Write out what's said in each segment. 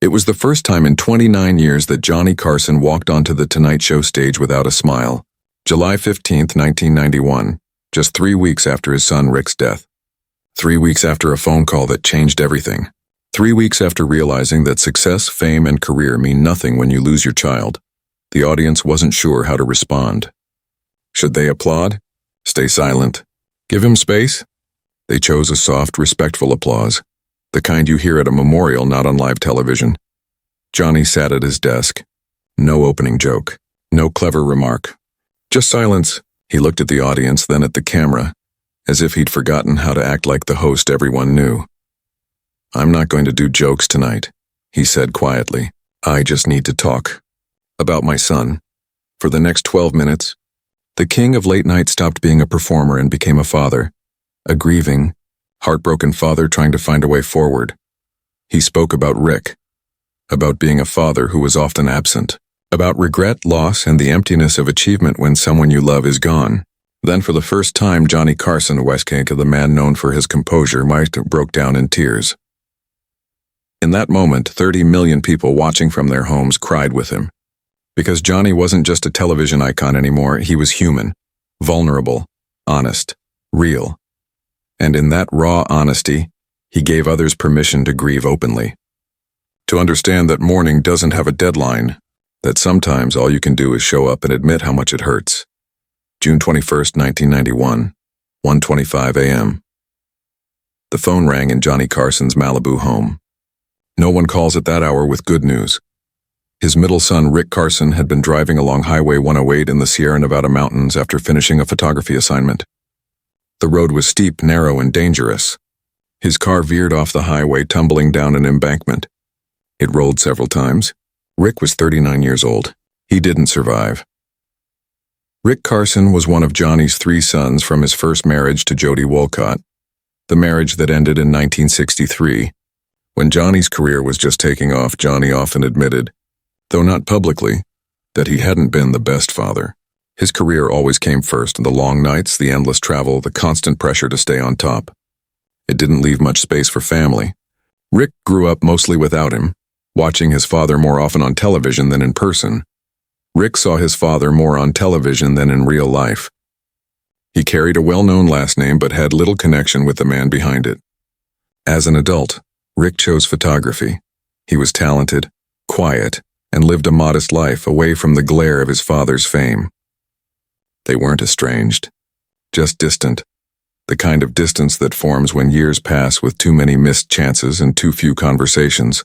It was the first time in 29 years that Johnny Carson walked onto the Tonight Show stage without a smile. July 15, 1991, just 3 weeks after his son Rick's death. 3 weeks after a phone call that changed everything. 3 weeks after realizing that success, fame, and career mean nothing when you lose your child. The audience wasn't sure how to respond. Should they applaud? Stay silent? Give him space? They chose a soft, respectful applause. The kind you hear at a memorial, not on live television. Johnny sat at his desk. No opening joke. No clever remark. Just silence. He looked at the audience, then at the camera, as if he'd forgotten how to act like the host everyone knew. "I'm not going to do jokes tonight," he said quietly. "I just need to talk about my son." For the next 12 minutes, the king of late night stopped being a performer and became a father. A grieving, heartbroken father trying to find a way forward. He spoke about Rick, about being a father who was often absent, about regret, loss, and the emptiness of achievement when someone you love is gone. Then for the first time, Johnny Carson, the man known for his composure, broke down in tears. In that moment, 30 million people watching from their homes cried with him. Because Johnny wasn't just a television icon anymore, he was human, vulnerable, honest, real. And in that raw honesty, he gave others permission to grieve openly. To understand that mourning doesn't have a deadline, that sometimes all you can do is show up and admit how much it hurts. June 21st, 1991, 1:25 a.m. The phone rang in Johnny Carson's Malibu home. No one calls at that hour with good news. His middle son, Rick Carson, had been driving along Highway 108 in the Sierra Nevada mountains after finishing a photography assignment. The road was steep, narrow, and dangerous. His car veered off the highway, tumbling down an embankment. It rolled several times. Rick was 39 years old. He didn't survive. Rick Carson was one of Johnny's 3 sons from his first marriage to Jody Wolcott, the marriage that ended in 1963. When Johnny's career was just taking off, Johnny often admitted, though not publicly, that he hadn't been the best father. His career always came first, the long nights, the endless travel, the constant pressure to stay on top. It didn't leave much space for family. Rick grew up mostly without him, watching his father more often on television than in person. Rick saw his father more on television than in real life. He carried a well-known last name but had little connection with the man behind it. As an adult, Rick chose photography. He was talented, quiet, and lived a modest life away from the glare of his father's fame. They weren't estranged, just distant, the kind of distance that forms when years pass with too many missed chances and too few conversations.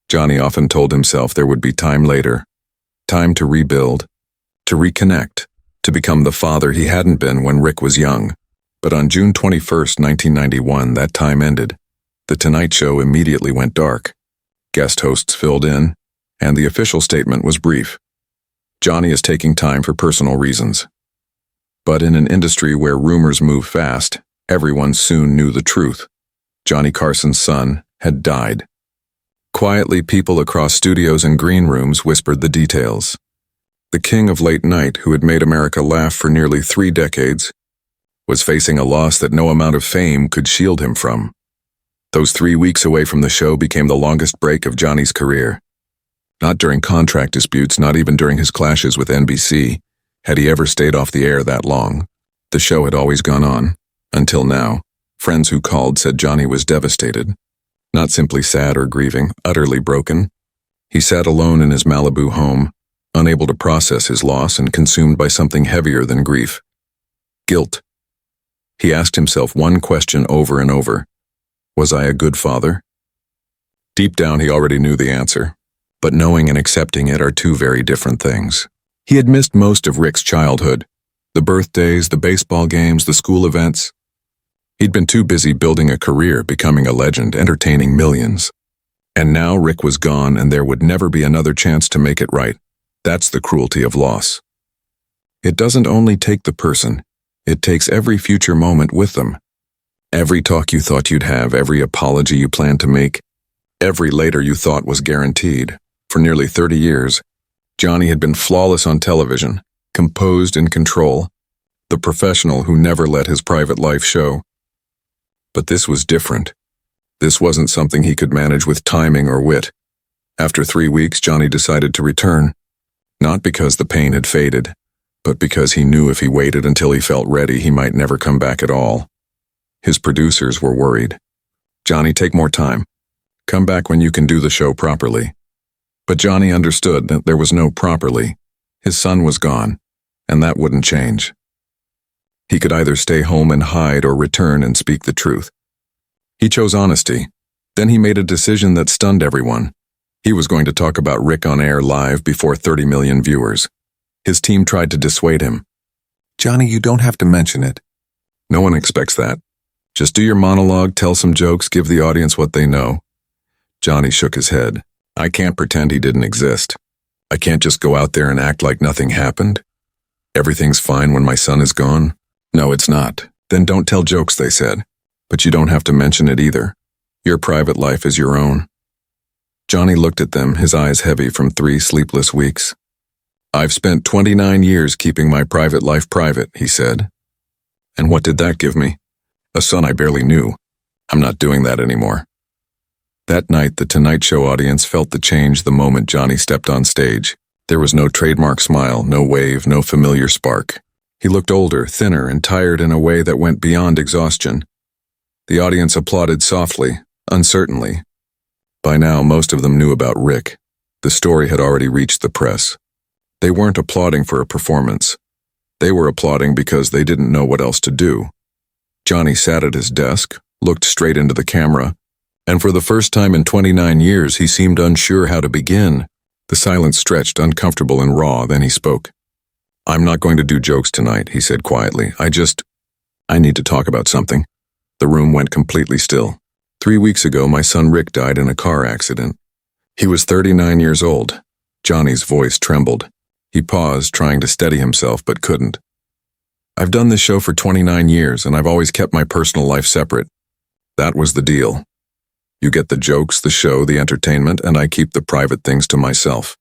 Johnny often told himself there would be time later, time to rebuild, to reconnect, to become the father he hadn't been when Rick was young. But on June 21st, 1991, that time ended. The Tonight Show immediately went dark. Guest hosts filled in, and the official statement was brief. Johnny is taking time for personal reasons. But in an industry where rumors move fast, everyone soon knew the truth. Johnny Carson's son had died. Quietly, people across studios and green rooms whispered the details. The king of late night, who had made America laugh for nearly 3 decades, was facing a loss that no amount of fame could shield him from. Those 3 weeks away from the show became the longest break of Johnny's career. Not during contract disputes, not even during his clashes with NBC, had he ever stayed off the air that long. The show had always gone on, until now. Friends who called said Johnny was devastated. Not simply sad or grieving, utterly broken. He sat alone in his Malibu home, unable to process his loss and consumed by something heavier than grief. Guilt. He asked himself one question over and over. Was I a good father? Deep down, he already knew the answer. But knowing and accepting it are 2 very different things. He had missed most of Rick's childhood. The birthdays, the baseball games, the school events. He'd been too busy building a career, becoming a legend, entertaining millions. And now Rick was gone and there would never be another chance to make it right. That's the cruelty of loss. It doesn't only take the person, it takes every future moment with them. Every talk you thought you'd have, every apology you planned to make, every later you thought was guaranteed. For nearly 30 years, Johnny had been flawless on television, composed, in control, the professional who never let his private life show. But this was different. This wasn't something he could manage with timing or wit. After 3 weeks, Johnny decided to return. Not because the pain had faded, but because he knew if he waited until he felt ready, he might never come back at all. His producers were worried. "Johnny, take more time. Come back when you can do the show properly." But Johnny understood that there was no properly. His son was gone, and that wouldn't change. He could either stay home and hide or return and speak the truth. He chose honesty. Then he made a decision that stunned everyone. He was going to talk about Rick on air live before 30 million viewers. His team tried to dissuade him. "Johnny, you don't have to mention it." "No one expects that. Just do your monologue, tell some jokes, give the audience what they know." Johnny shook his head. "I can't pretend he didn't exist. I can't just go out there and act like nothing happened. Everything's fine when my son is gone." "No, it's not." "Then don't tell jokes," they said. "But you don't have to mention it either. Your private life is your own." Johnny looked at them, his eyes heavy from 3 sleepless weeks. "I've spent 29 years keeping my private life private," he said. "And what did that give me? A son I barely knew. I'm not doing that anymore." That night, the Tonight Show audience felt the change the moment Johnny stepped on stage. There was no trademark smile, no wave, no familiar spark. He looked older, thinner, and tired in a way that went beyond exhaustion. The audience applauded softly, uncertainly. By now, most of them knew about Rick. The story had already reached the press. They weren't applauding for a performance. They were applauding because they didn't know what else to do. Johnny sat at his desk, looked straight into the camera, and for the first time in 29 years, he seemed unsure how to begin. The silence stretched, uncomfortable and raw, then he spoke. "I'm not going to do jokes tonight," he said quietly. I need to talk about something." The room went completely still. 3 weeks ago, my son Rick died in a car accident. He was 39 years old. Johnny's voice trembled. He paused, trying to steady himself, but couldn't. "I've done this show for 29 years, and I've always kept my personal life separate. That was the deal. You get the jokes, the show, the entertainment, and I keep the private things to myself."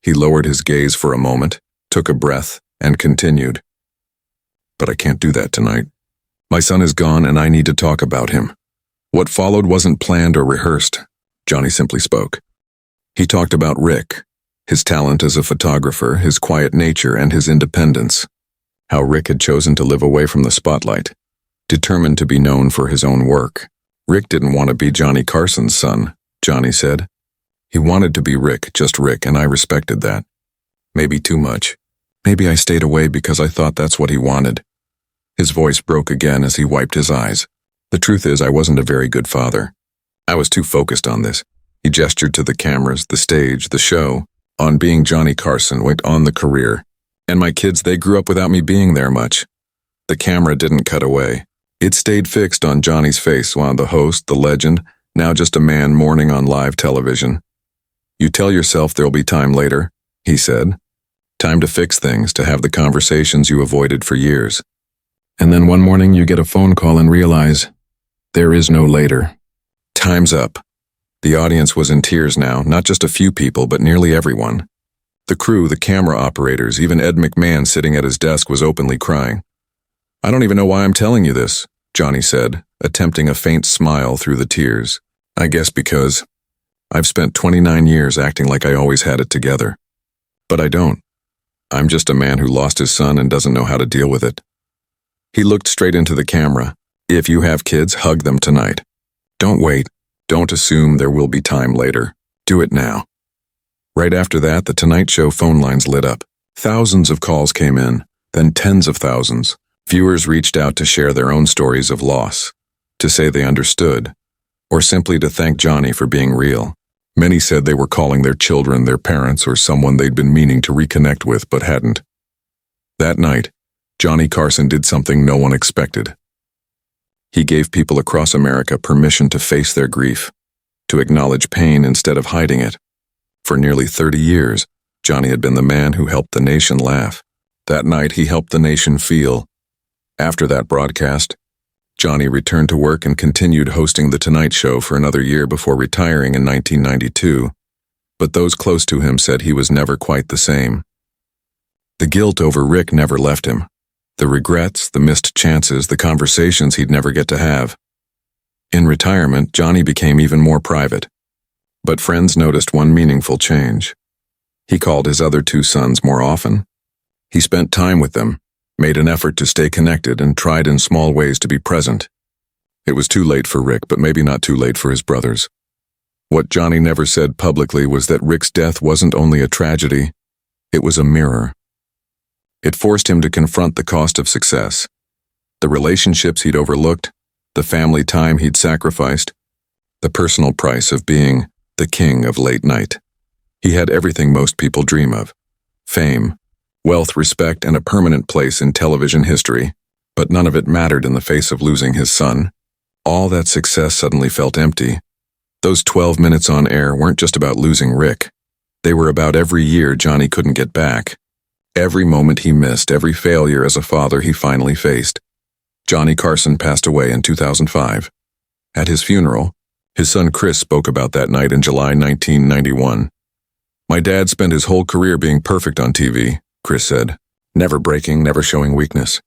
He lowered his gaze for a moment, took a breath, and continued. "But I can't do that tonight. My son is gone, and I need to talk about him. What followed wasn't planned or rehearsed." Johnny simply spoke. He talked about Rick, his talent as a photographer, his quiet nature, and his independence. How Rick had chosen to live away from the spotlight, determined to be known for his own work. Rick didn't want to be Johnny Carson's son, Johnny said. He wanted to be Rick, just Rick, and I respected that. Maybe too much. Maybe I stayed away because I thought that's what he wanted. His voice broke again as he wiped his eyes. "The truth is, I wasn't a very good father. I was too focused on this." He gestured to the cameras, the stage, the show, on being Johnny Carson, went on the career. "And my kids, they grew up without me being there much." The camera didn't cut away. It stayed fixed on Johnny's face while the host, the legend, now just a man mourning on live television. "You tell yourself there'll be time later," he said. "Time to fix things, to have the conversations you avoided for years. And then one morning you get a phone call and realize there is no later. Time's up." The audience was in tears now, not just a few people, but nearly everyone. The crew, the camera operators, even Ed McMahon sitting at his desk was openly crying. "I don't even know why I'm telling you this," Johnny said, attempting a faint smile through the tears. "I guess because I've spent 29 years acting like I always had it together. But I don't. I'm just a man who lost his son and doesn't know how to deal with it." He looked straight into the camera. "If you have kids, hug them tonight. Don't wait. Don't assume there will be time later. Do it now." Right after that, the Tonight Show phone lines lit up. Thousands of calls came in, then tens of thousands. Viewers reached out to share their own stories of loss, to say they understood, or simply to thank Johnny for being real. Many said they were calling their children, their parents, or someone they'd been meaning to reconnect with but hadn't. That night, Johnny Carson did something no one expected. He gave people across America permission to face their grief, to acknowledge pain instead of hiding it. For nearly 30 years, Johnny had been the man who helped the nation laugh. That night, he helped the nation feel. After that broadcast, Johnny returned to work and continued hosting The Tonight Show for another year before retiring in 1992. But those close to him said he was never quite the same. The guilt over Rick never left him. The regrets, the missed chances, the conversations he'd never get to have. In retirement, Johnny became even more private. But friends noticed one meaningful change. He called his other two sons more often. He spent time with them, made an effort to stay connected, and tried in small ways to be present. It was too late for Rick, but maybe not too late for his brothers. What Johnny never said publicly was that Rick's death wasn't only a tragedy, it was a mirror. It forced him to confront the cost of success, the relationships he'd overlooked, the family time he'd sacrificed, the personal price of being the king of late night. He had everything most people dream of: fame, wealth, respect, and a permanent place in television history, but none of it mattered in the face of losing his son. All that success suddenly felt empty. Those 12 minutes on air weren't just about losing Rick. They were about every year Johnny couldn't get back. Every moment he missed, every failure as a father he finally faced. Johnny Carson passed away in 2005. At his funeral, his son Chris spoke about that night in July 1991. "My dad spent his whole career being perfect on TV," Chris said. "Never breaking, never showing weakness.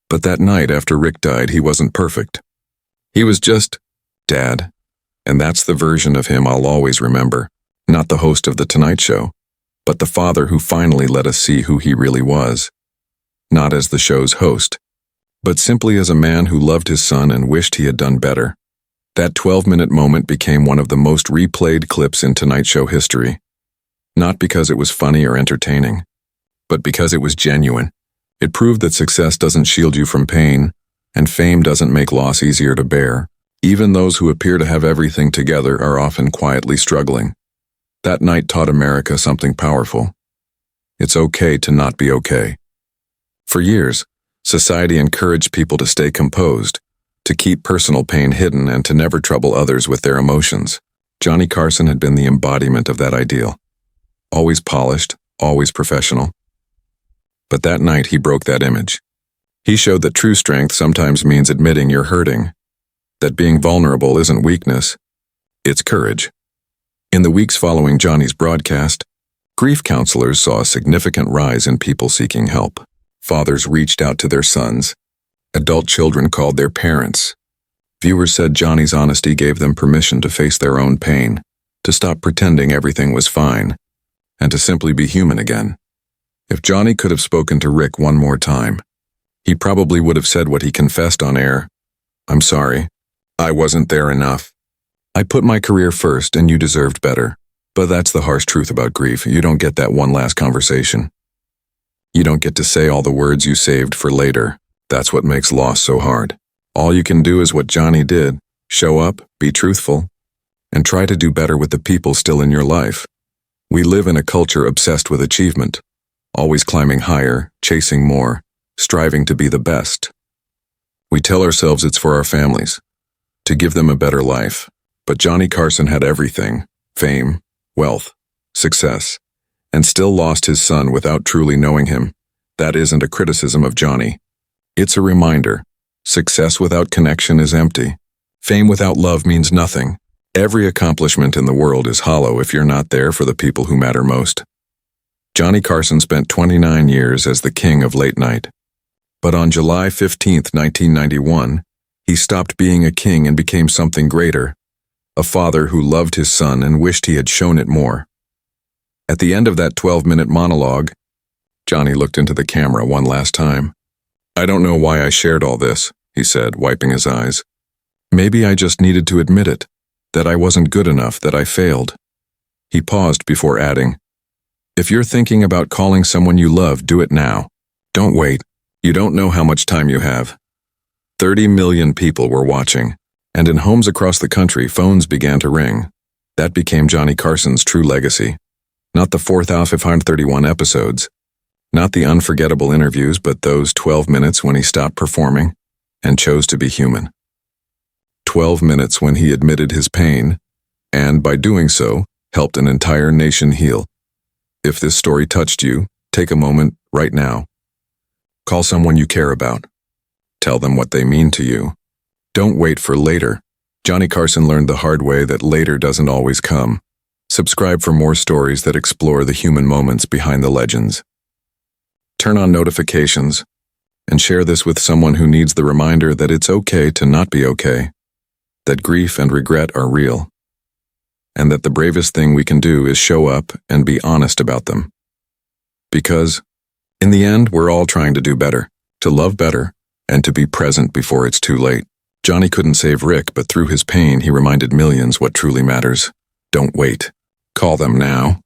But that night after Rick died, he wasn't perfect. He was just Dad. And that's the version of him I'll always remember. Not the host of The Tonight Show, but the father who finally let us see who he really was. Not as the show's host, but simply as a man who loved his son and wished he had done better." That 12-minute moment became one of the most replayed clips in Tonight Show history. Not because it was funny or entertaining, but because it was genuine. It proved that success doesn't shield you from pain, and fame doesn't make loss easier to bear. Even those who appear to have everything together are often quietly struggling. That night taught America something powerful. It's okay to not be okay. For years, society encouraged people to stay composed, to keep personal pain hidden, and to never trouble others with their emotions. Johnny Carson had been the embodiment of that ideal. Always polished, always professional. But that night he broke that image. He showed that true strength sometimes means admitting you're hurting, that being vulnerable isn't weakness, it's courage. In the weeks following Johnny's broadcast, grief counselors saw a significant rise in people seeking help. Fathers reached out to their sons. Adult children called their parents. Viewers said Johnny's honesty gave them permission to face their own pain, to stop pretending everything was fine, and to simply be human again. If Johnny could have spoken to Rick one more time, he probably would have said what he confessed on air: "I'm sorry. I wasn't there enough. I put my career first and you deserved better." But that's the harsh truth about grief. You don't get that one last conversation. You don't get to say all the words you saved for later. That's what makes loss so hard. All you can do is what Johnny did: show up, be truthful, and try to do better with the people still in your life. We live in a culture obsessed with achievement, always climbing higher, chasing more, striving to be the best. We tell ourselves it's for our families, to give them a better life. But Johnny Carson had everything: fame, wealth, success, and still lost his son without truly knowing him. That isn't a criticism of Johnny. It's a reminder. Success without connection is empty. Fame without love means nothing. Every accomplishment in the world is hollow if you're not there for the people who matter most. Johnny Carson spent 29 years as the king of late night. But on July 15, 1991, he stopped being a king and became something greater: a father who loved his son and wished he had shown it more. At the end of that 12-minute monologue, Johnny looked into the camera one last time. "I don't know why I shared all this," he said, wiping his eyes. "Maybe I just needed to admit it, that I wasn't good enough, that I failed." He paused before adding, "If you're thinking about calling someone you love, do it now. Don't wait. You don't know how much time you have." 30 million people were watching, and in homes across the country, phones began to ring. That became Johnny Carson's true legacy. Not the 4,531 episodes, not the unforgettable interviews, but those 12 minutes when he stopped performing and chose to be human. 12 minutes when he admitted his pain, and by doing so, helped an entire nation heal. If this story touched you, take a moment right now. Call someone you care about. Tell them what they mean to you. Don't wait for later. Johnny Carson learned the hard way that later doesn't always come. Subscribe for more stories that explore the human moments behind the legends. Turn on notifications and share this with someone who needs the reminder that it's okay to not be okay, that grief and regret are real, and that the bravest thing we can do is show up and be honest about them. Because, in the end, we're all trying to do better, to love better, and to be present before it's too late. Johnny couldn't save Rick, but through his pain, he reminded millions what truly matters. Don't wait. Call them now.